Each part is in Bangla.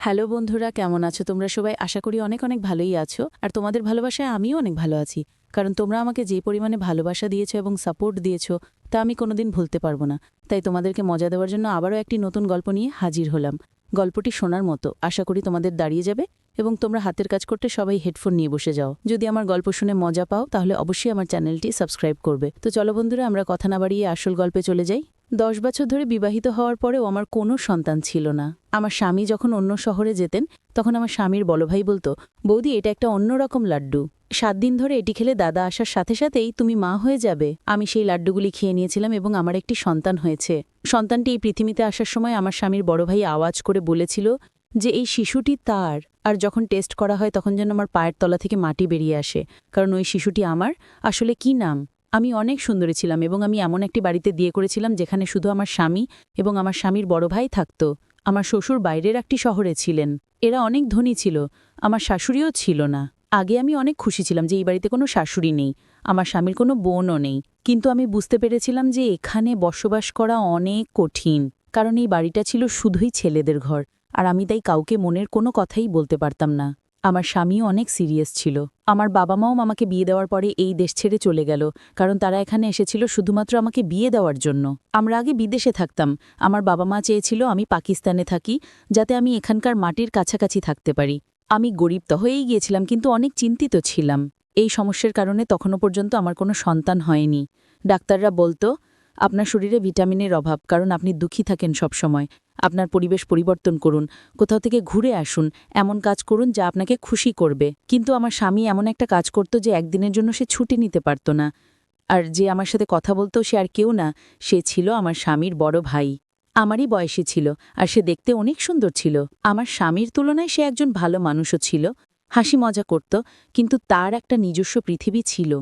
হ্যালো বন্ধুরা, কেমন আছো তোমরা সবাই? আশা করি অনেক অনেক ভালোই আছো। আর তোমাদের ভালোবাসায় আমিও অনেক ভালো আছি, কারণ তোমরা আমাকে যে পরিমাণে ভালোবাসা দিয়েছো এবং সাপোর্ট দিয়েছো তা আমি কোনোদিন ভুলতে পারবো না। তাই তোমাদেরকে মজা দেওয়ার জন্য আবারও একটি নতুন গল্প নিয়ে হাজির হলাম। গল্পটি শোনার মতো, আশা করি তোমাদের দাঁড়িয়ে যাবে এবং তোমরা হাতের কাজ করতে সবাই হেডফোন নিয়ে বসে যাও। যদি আমার গল্প শুনে মজা পাও তাহলে অবশ্যই আমার চ্যানেলটি সাবস্ক্রাইব করবে। তো চলো বন্ধুরা, আমরা কথা না বাড়িয়ে আসল গল্পে চলে যাই। 10 বছর ধরে বিবাহিত হওয়ার পরেও আমার কোনো সন্তান ছিল না। আমার স্বামী যখন অন্য শহরে যেতেন তখন আমার স্বামীর বড় ভাই বলতো, বৌদি এটা একটা অন্যরকম লাড্ডু, 7 দিন ধরে এটি খেলে দাদা আসার সাথে সাথেই তুমি মা হয়ে যাবে। আমি সেই লাড্ডুগুলি খেয়ে নিয়েছিলাম এবং আমার একটি সন্তান হয়েছে। সন্তানটি এই পৃথিবীতে আসার সময় আমার স্বামীর বড় ভাই আওয়াজ করে বলেছিল যে এই শিশুটি তার। আর যখন টেস্ট করা হয় তখন যেন আমার পায়ের তলা থেকে মাটি বেরিয়ে আসে, কারণ ওই শিশুটি আমার। আসলে কি নাম? আমি অনেক সুন্দরী ছিলাম এবং আমি এমন একটি বাড়িতে বিয়ে করেছিলাম যেখানে শুধু আমার স্বামী এবং আমার স্বামীর বড় ভাই থাকত। আমার শ্বশুর বাইরের একটি শহরে ছিলেন। এরা অনেক ধনী ছিল, আমার শাশুড়িও ছিল না। আগে আমি অনেক খুশি ছিলাম যে এই বাড়িতে কোনো শাশুড়ি নেই, আমার স্বামীর কোনো বোনও নেই। কিন্তু আমি বুঝতে পেরেছিলাম যে এখানে বসবাস করা অনেক কঠিন, কারণ এই বাড়িটা ছিল শুধুই ছেলেদের ঘর, আর আমি তাই কাউকে মনের কোনো কথাই বলতে পারতাম না। আমার স্বামীও অনেক সিরিয়াস ছিল। আমার বাবা মাও আমাকে বিয়ে দেওয়ার পরে এই দেশ ছেড়ে চলে গেল, কারণ তারা এখানে এসেছিল শুধুমাত্র আমাকে বিয়ে দেওয়ার জন্য। আমরা আগে বিদেশে থাকতাম। আমার বাবা মা চেয়েছিল আমি পাকিস্তানে থাকি, যাতে আমি এখানকার মাটির কাছাকাছি থাকতে পারি। আমি গরিব তো হয়েই গিয়েছিলাম, কিন্তু অনেক চিন্তিত ছিলাম। এই সমস্যার কারণে তখনও পর্যন্ত আমার কোনো সন্তান হয়নি। ডাক্তাররা বলতো, আপনার শরীরে ভিটামিনের অভাব, কারণ আপনি দুঃখী থাকেন সব সময়। আপনার পরিবেশ পরিবর্তন করুন, কোথাও থেকে ঘুরে আসুন, এমন কাজ করুন যা আপনাকে খুশি করবে। কিন্তু আমার স্বামী এমন একটা কাজ করত যে একদিনের জন্য সে ছুটি নিতে পারত না। আর যে আমার সাথে কথা বলতো সে আর কেউ না, সে ছিল আমার স্বামীর বড় ভাই। আমারই বয়সী ছিল, আর সে দেখতে অনেক সুন্দর ছিল। আমার স্বামীর তুলনায় সে একজন ভালো মানুষও ছিল, হাসি মজা করত, কিন্তু তার একটা নিজস্ব পৃথিবী ছিল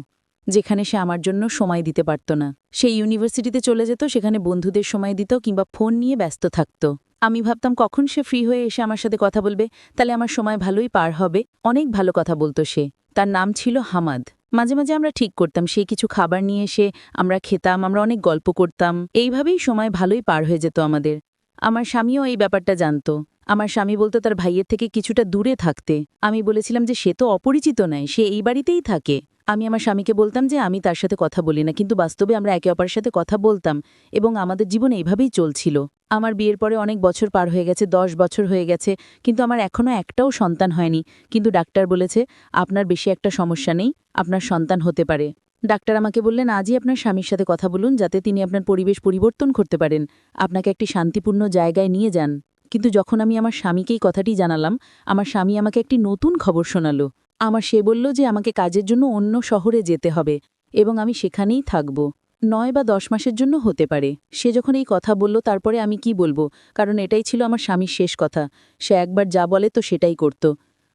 যেখানে সে আমার জন্য সময় দিতে পারত না। সে ইউনিভার্সিটিতে চলে যেত, সেখানে বন্ধুদের সময় দিত কিংবা ফোন নিয়ে ব্যস্ত থাকত। আমি ভাবতাম কখন সে ফ্রি হয়ে এসে আমার সাথে কথা বলবে, তাহলে আমার সময় ভালোই পার হবে। অনেক ভালো কথা বলতো সে। তার নাম ছিল হামাদ। মাঝে মাঝে আমরা ঠিক করতাম সে কিছু খাবার নিয়ে এসে আমরা খেতাম, আমরা অনেক গল্প করতাম। এইভাবেই সময় ভালোই পার হয়ে যেত আমাদের। আমার স্বামীও এই ব্যাপারটা জানত। আমার স্বামী বলতো তার ভাইয়ের থেকে কিছুটা দূরে থাকতে। আমি বলেছিলাম যে সে তো অপরিচিত নয়, সে এই বাড়িতেই থাকে। আমি আমার স্বামীকে বলতাম যে আমি তার সাথে কথা বলি না, কিন্তু বাস্তবে আমরা একে অপরের সাথে কথা বলতাম এবং আমাদের জীবন এইভাবেই চলছিল। আমার বিয়ের পরে অনেক বছর পার হয়ে গেছে, 10 বছর হয়ে গেছে, কিন্তু আমার এখনও একটাও সন্তান হয়নি। কিন্তু ডাক্তার বলেছে আপনার বেশি একটা সমস্যা নেই, আপনার সন্তান হতে পারে। ডাক্তার আমাকে বললেন আজই আপনার স্বামীর সাথে কথা বলুন, যাতে তিনি আপনার পরিবেশ পরিবর্তন করতে পারেন, আপনাকে একটি শান্তিপূর্ণ জায়গায় নিয়ে যান। কিন্তু যখন আমি আমার স্বামীকেই কথাটি জানালাম, আমার স্বামী আমাকে একটি নতুন খবর শোনালো। সে বলল যে আমাকে কাজের জন্য অন্য শহরে যেতে হবে এবং আমি সেখানেই থাকব। 9 বা 10 মাসের জন্য হতে পারে। সে যখন এই কথা বলল তারপরে আমি কি বলবো, কারণ এটাই ছিল আমার স্বামীর শেষ কথা। সে একবার যা বলে তো সেটাই করত।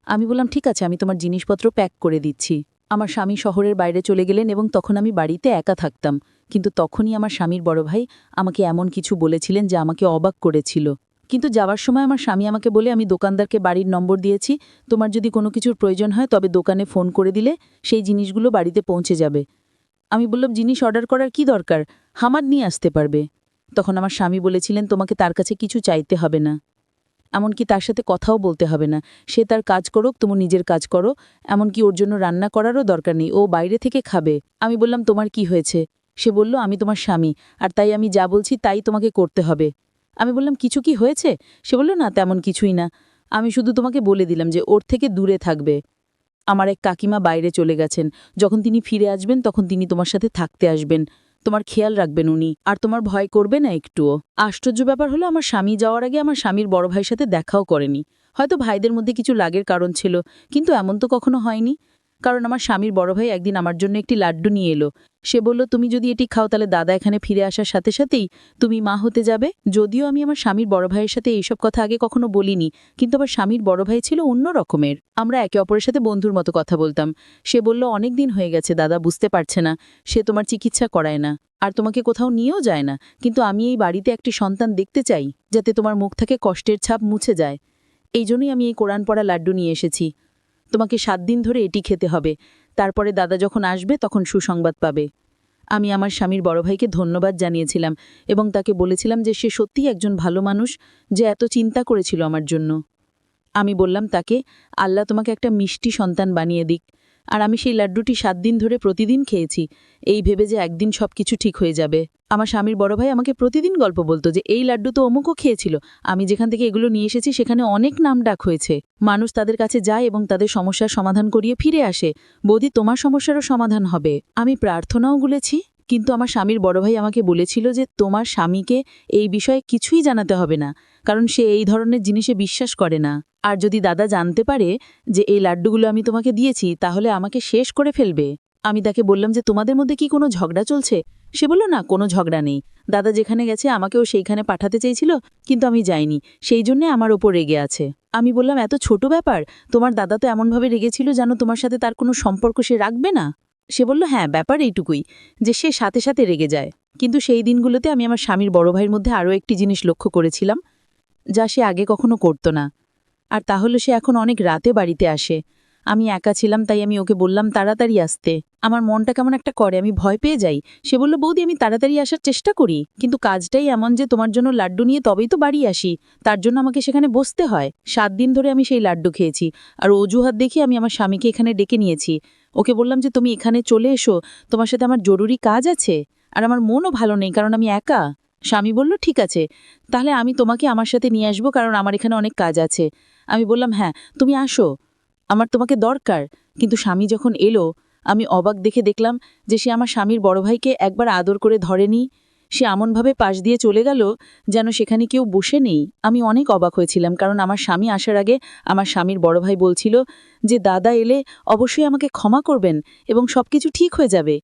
আমি বললাম ঠিক আছে, আমি তোমার জিনিসপত্র প্যাক করে দিচ্ছি। আমার স্বামী শহরের বাইরে চলে গেলেন এবং তখন আমি বাড়িতে একা থাকতাম। কিন্তু তখনই আমার স্বামীর বড় ভাই আমাকে এমন কিছু বলেছিলেন যা আমাকে অবাক করেছিল। কিন্তু যাওয়ার সময় আমার স্বামী আমাকে বলে, আমি দোকানদারকে বাড়ির নম্বর দিয়েছি, তোমার যদি কোনো কিছুর প্রয়োজন হয় তবে দোকানে ফোন করে দিলে সেই জিনিসগুলো বাড়িতে পৌঁছে যাবে। আমি বললাম জিনিস অর্ডার করার কি দরকার, হামাদ নিয়ে আসতে পারবে। তখন আমার স্বামী বলেছিলেন তোমাকে তার কাছে কিছু চাইতে হবে না, এমনকি তার সাথে কথাও বলতে হবে না। সে তার কাজ করুক, তুমি নিজের কাজ করো। এমনকি ওর জন্য রান্না করারও দরকার নেই, ও বাইরে থেকে খাবে। আমি বললাম তোমার কি হয়েছে? সে বলল আমি তোমার স্বামী, আর তাই আমি যা বলছি তাই তোমাকে করতে হবে। আমি বললাম কিছু কি হয়েছে? সে বলল না, তেমন কিছুই না। আমি শুধু তোমাকে বলে দিলাম যে ওর থেকে দূরে থাকবে। আমার এক কাকিমা বাইরে চলে গেছেন, যখন তিনি ফিরে আসবেন তখন তিনি তোমার সাথে থাকতে আসবেন। তোমার খেয়াল রাখবেন উনি, আর তোমার ভয় করবে না একটুও। আশ্চর্য ব্যাপার হলো আমার স্বামী যাওয়ার আগে আমার স্বামীর বড় ভাইয়ের সাথে দেখাও করেনি। হয়তো ভাইদের মধ্যে কিছু লাগের কারণ ছিল, কিন্তু এমন তো কখনো হয়নি। কারণ আমার স্বামীর বড় ভাই একদিন আমার জন্য একটি লাড্ডু নিয়ে এলো। সে বলল তুমি যদি এটি খাও তাহলে দাদা এখানে ফিরে আসার সাথে সাথেই তুমি মা হতে যাবে। যদিও আমি আমার স্বামীর বড় ভাইয়ের সাথে এইসব কথা আগে কখনো বলিনি, কিন্তু আমার স্বামীর বড় ভাই ছিল অন্য রকমের। আমরা একে অপরের সাথে বন্ধুর মতো কথা বলতাম। সে বলল অনেক দিন হয়ে গেছে দাদা বুঝতে পারছে না, সে তোমার চিকিৎসা করায় না, আর তোমাকে কোথাও নিয়েও যায় না, কিন্তু আমি এই বাড়িতে একটি সন্তান দেখতে চাই, যাতে তোমার মুখ থেকে কষ্টের ছাপ মুছে যায়। এই জন্যই আমি এই কোরআন পড়া লাড্ডু নিয়ে এসেছি। তোমাকে 7 দিন ধরে এটি খেতে হবে, তারপরে দাদা যখন আসবে তখন সুসংবাদ পাবে। আমি আমার স্বামীর বড় ভাইকে ধন্যবাদ জানিয়েছিলাম এবং তাকে বলেছিলাম যে সে সত্যিই একজন ভালো মানুষ, যে এত চিন্তা করেছিল আমার জন্য। আমি বললাম তাকে, আল্লাহ তোমাকে একটা মিষ্টি সন্তান বানিয়ে দিক। আর আমি সেই লাড্ডুটি 7 দিন ধরে প্রতিদিন খেয়েছি, এই ভেবে যে একদিন সব কিছু ঠিক হয়ে যাবে। আমার স্বামীর বড় ভাই আমাকে প্রতিদিন গল্প বলতো যে এই লাড্ডু তো অমুকও খেয়েছিল, আমি যেখান থেকে এগুলো নিয়ে এসেছি সেখানে অনেক নাম ডাক হয়েছে। মানুষ তাদের কাছে যায় এবং তাদের সমস্যার সমাধান করিয়ে ফিরে আসে। বৌদি, তোমার সমস্যারও সমাধান হবে। আমি প্রার্থনাও গুলেছি, কিন্তু আমার স্বামীর বড় ভাই আমাকে বলেছিল যে তোমার স্বামীকে এই বিষয়ে কিছুই জানাতে হবে না, কারণ সে এই ধরনের জিনিসে বিশ্বাস করে না। আর যদি দাদা জানতে পারে যে এই লাড্ডুগুলো আমি তোমাকে দিয়েছি, তাহলে আমাকে শেষ করে ফেলবে। আমি তাকে বললাম যে তোমাদের মধ্যে কি কোনো ঝগড়া চলছে? সে বলল, না, কোনো ঝগড়া নেই। দাদা যেখানে গেছে আমাকেও সেইখানে পাঠাতে চেয়েছিল, কিন্তু আমি যাইনি, সেই জন্যে আমার ওপর রেগে আছে। আমি বললাম, এত ছোট ব্যাপার? তোমার দাদা তো এমনভাবে রেগেছিল যেন তোমার সাথে তার কোনো সম্পর্ক সে রাখবে না। সে বলল, হ্যাঁ, ব্যাপার এইটুকুই যে সে সাথে সাথে রেগে যায়। কিন্তু সেই দিনগুলোতে আমি আমার স্বামীর বড় ভাইয়ের মধ্যে আরও একটি জিনিস লক্ষ্য করেছিলাম, যা সে আগে কখনো করত না। আর তাহলে সে এখন অনেক রাতে বাড়িতে আসে। আমি একা ছিলাম, তাই আমি ওকে বললাম তাড়াতাড়ি আসতে। আমার মনটা কেমন একটা করে, আমি ভয় পেয়ে যাই। সে বলল, বৌদি, আমি তাড়াতাড়ি আসার চেষ্টা করি, কিন্তু কাজটাই এমন যে তোমার জন্য লাড্ডু নিয়ে তবেই তো বাড়ি আসি, তার জন্য আমাকে সেখানে বসতে হয়। 7 দিন ধরে আমি সেই লাড্ডু খেয়েছি, আর অজুহাত দেখে আমি আমার স্বামীকে এখানে ডেকে নিয়েছি। ওকে বললাম যে তুমি এখানে চলে এসো, তোমার সাথে আমার জরুরি কাজ আছে, আর আমার মনও ভালো নেই কারণ আমি একা। স্বামী বলল, ঠিক আছে, তাহলে আমি তোমাকে আমার সাথে নিয়ে আসবো, কারণ আমার এখানে অনেক কাজ আছে। আমি বললাম, হ্যাঁ, তুমি আসো, আমার তোমাকে দরকার। কিন্তু স্বামী যখন এলো, আমি অবাক দেখে দেখলাম যে সে আমার স্বামীর বড় ভাইকে একবার আদর করে ধরেনি। সে এমনভাবে পাশ দিয়ে চলে গেল যেন সেখানে কেউ বসে নেই। আমি অনেক অবাক হয়েছিলাম, কারণ আমার স্বামী আসার আগে আমার স্বামীর বড় ভাই বলছিল যে দাদা এলে অবশ্যই আমাকে ক্ষমা করবেন এবং সবকিছু ঠিক হয়ে যাবে।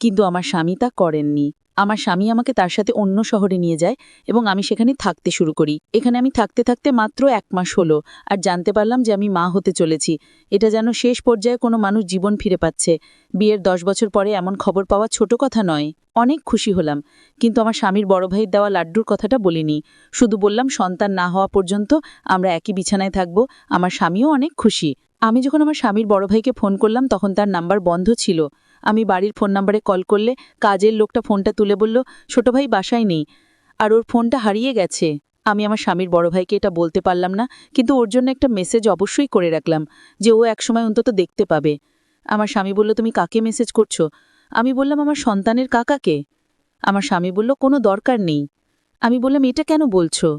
কিন্তু আমার স্বামী তা করেননি। আমার স্বামী আমাকে তার সাথে অন্য শহরে নিয়ে যায় এবং আমি সেখানে থাকতে শুরু করি। এখানে আমি থাকতে থাকতে মাত্র 1 মাস হলো, আর জানতে পারলাম যে আমি মা হতে চলেছি। এটা যেন শেষ পর্যায়ে কোনো মানুষ জীবন ফিরে পাচ্ছে। বিয়ের 10 বছর পরে এমন খবর পাওয়া ছোট কথা নয়। অনেক খুশি হলাম, কিন্তু আমার স্বামীর বড় ভাইয়ের দেওয়া লাড্ডুর কথাটা বলিনি। শুধু বললাম সন্তান না হওয়া পর্যন্ত আমরা একই বিছানায় থাকব। আমার স্বামীও অনেক খুশি। আমি যখন আমার স্বামীর বড় ভাইকে ফোন করলাম তখন তার নাম্বার বন্ধ ছিল। আমি বাড়ির ফোন নাম্বারে কল করলে কাজের লোকটা ফোনটা তুলে বলল, ছোট ভাই বাসায় নেই, আর ওর ফোনটা হারিয়ে গেছে। আমি আমার স্বামীর বড় ভাইকে এটা বলতে পারলাম না, কিন্তু ওর জন্য একটা মেসেজ অবশ্যই করে রাখলাম যে ও একসময় অন্তত দেখতে পাবে। আমার স্বামী বলল, তুমি কাকে মেসেজ করছো? আমি বললাম, আমার সন্তানের কাকাকে। আমার স্বামী বলল, কোনো দরকার নেই। আমি বললাম, এটা কেন বলছো?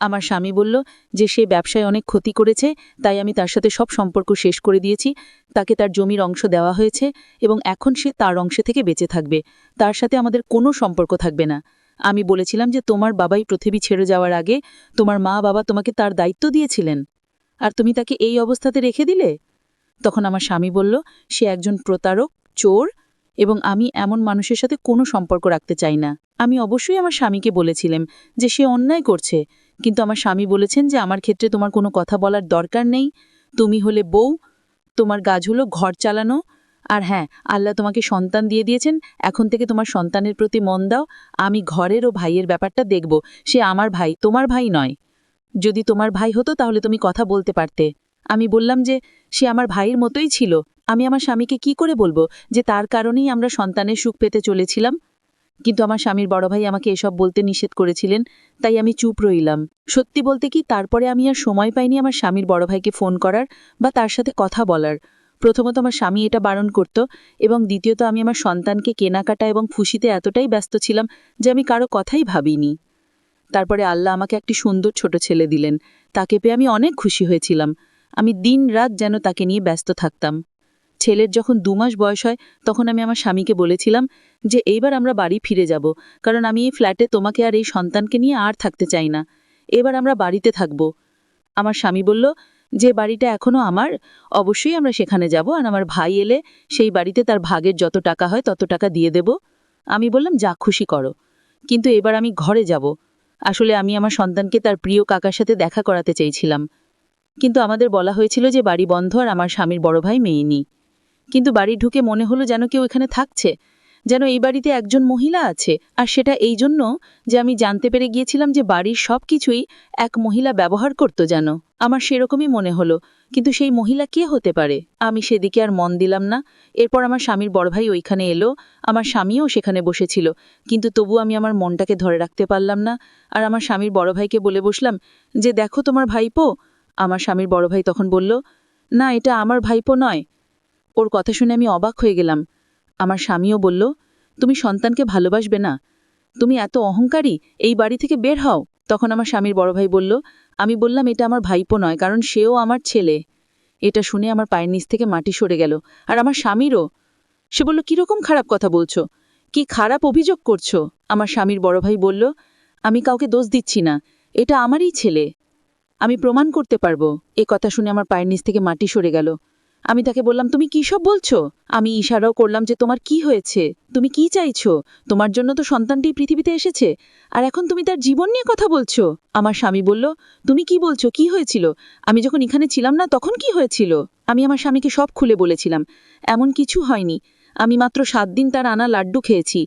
আমার স্বামী বলল যে সে ব্যবসায় অনেক ক্ষতি করেছে, তাই আমি তার সাথে সব সম্পর্ক শেষ করে দিয়েছি। তাকে তার জমির অংশ দেওয়া হয়েছে এবং এখন সে তার অংশে থেকে বেঁচে থাকবে, তার সাথে আমাদের কোনো সম্পর্ক থাকবে না। আমি বলেছিলাম যে তোমার বাবাই পৃথিবী ছেড়ে যাওয়ার আগে তোমার মা বাবা তোমাকে তার দায়িত্ব দিয়েছিলেন, আর তুমি তাকে এই অবস্থাতে রেখে দিলে। তখন আমার স্বামী বলল, সে একজন প্রতারক, চোর, এবং আমি এমন মানুষের সাথে কোনো সম্পর্ক রাখতে চাই না। আমি অবশ্যই আমার স্বামীকে বলেছিলাম যে সে অন্যায় করছে, কিন্তু আমার স্বামী বলেছেন যে আমার ক্ষেত্রে তোমার কোনো কথা বলার দরকার নেই, তুমি হলে বউ, তোমার কাজ হলো ঘর চালানো, আর হ্যাঁ, আল্লাহ তোমাকে সন্তান দিয়ে দিয়েছেন, এখন থেকে তোমার সন্তানের প্রতি মন দাও। আমি ঘরের ও ভাইয়ের ব্যাপারটা দেখব, সে আমার ভাই, তোমার ভাই নয়। যদি তোমার ভাই হতো তাহলে তুমি কথা বলতে পারতে। আমি বললাম যে সে আমার ভাইয়ের মতোই ছিল। আমি আমার স্বামীকে কি করে বলবো যে তার কারণেই আমরা সন্তানের সুখ পেতে চলেছিলাম? কিন্তু আমার স্বামীর বড় ভাই আমাকে এসব বলতে নিষেধ করেছিলেন, তাই আমি চুপ রইলাম। সত্যি বলতে কি, তারপরে আমি আর সময় পাইনি আমার স্বামীর বড় ভাইকে ফোন করার বা তার সাথে কথা বলার। প্রথমত আমার স্বামী এটা বারণ করত, এবং দ্বিতীয়ত আমি আমার সন্তানকে কেনাকাটা এবং খুশিতে এতটাই ব্যস্ত ছিলাম যে আমি কারো কথাই ভাবিনি। তারপরে আল্লাহ আমাকে একটি সুন্দর ছোট ছেলে দিলেন। তাকে পেয়ে আমি অনেক খুশি হয়েছিলাম। আমি দিন রাত যেন তাকে নিয়ে ব্যস্ত থাকতাম। ছেলের যখন 2 মাস বয়স হয় তখন আমি আমার স্বামীকে বলেছিলাম যে এইবার আমরা বাড়ি ফিরে যাব, কারণ আমি এই ফ্ল্যাটে তোমাকে আর এই সন্তানকে নিয়ে আর থাকতে চাই না। এবার আমরা বাড়িতে থাকব। আমার স্বামী বলল যে বাড়িটা এখনো আমার, অবশ্যই আমরা সেখানে যাব, আর আমার ভাই এলে সেই বাড়িতে তার ভাগের যত টাকা হয় তত টাকা দিয়ে দেব। আমি বললাম, যা খুশি করো, কিন্তু এবার আমি ঘরে যাব। আসলে আমি আমার সন্তানকে তার প্রিয় কাকার সাথে দেখা করাতে চেয়েছিলাম, কিন্তু আমাদের বলা হয়েছিল যে বাড়ি বন্ধ আর আমার স্বামীর বড় ভাই মেয়েনি। কিন্তু বাড়ি ঢুকে মনে হলো যেন কেউ এখানে থাকছে, যেন এই বাড়িতে একজন মহিলা আছে, আর সেটা এই জন্য যে আমি জানতে পেরে গিয়েছিলাম যে বাড়ির সব কিছুই এক মহিলা ব্যবহার করত যেন। আমার সেরকমই মনে হলো, কিন্তু সেই মহিলা কে হতে পারে? আমি সেদিকে আর মন দিলাম না। এরপর আমার স্বামীর বড় ভাই ওইখানে এলো, আমার স্বামীও সেখানে বসেছিল, কিন্তু তবু আমি আমার মনটাকে ধরে রাখতে পারলাম না। আর আমার স্বামীর বড় ভাইকে বলে বসলাম যে দেখো তোমার ভাইপো, আমার স্বামীর বড় ভাই তখন বলল, না, এটা আমার ভাইপো নয়। ওর কথা শুনে আমি অবাক হয়ে গেলাম। আমার স্বামীও বলল, তুমি সন্তানকে ভালোবাসবে না? তুমি এত অহংকারী, এই বাড়ি থেকে বের হও। তখন আমার স্বামীর বড় ভাই বলল, আমি বললাম এটা আমার ভাইপো নয়, কারণ সেও আমার ছেলে। এটা শুনে আমার পায়ের নিচ থেকে মাটি সরে গেল, আর আমার স্বামীরও। সে বলল, কিরকম খারাপ কথা বলছো? কি খারাপ অভিযোগ করছো? আমার স্বামীর বড় ভাই বলল, আমি কাউকে দোষ দিচ্ছি না, এটা আমারই ছেলে, আমি প্রমাণ করতে পারবো। এ কথা শুনে আমার পায়ের নিচ থেকে মাটি সরে গেল। আমি তাকে বললাম, তুমি কি সব বলছো? আমি ইশারাও করলাম যে তোমার কি হয়েছে, তুমি কি চাইছো? তোমার জন্য তো সন্তানটি পৃথিবীতে এসেছে, আর এখন তুমি তার জীবন নিয়ে কথা বলছো। আমার স্বামী বলল, তুমি কি বলছো? কি হয়েছিল? আমি যখন এখানে ছিলাম না তখন কি হয়েছিল? আমি আমার স্বামীকে সব খুলে বলেছিলাম। এমন কিছু হয়নি, আমি মাত্র 7 দিন তার আনা লাড্ডু খেয়েছি,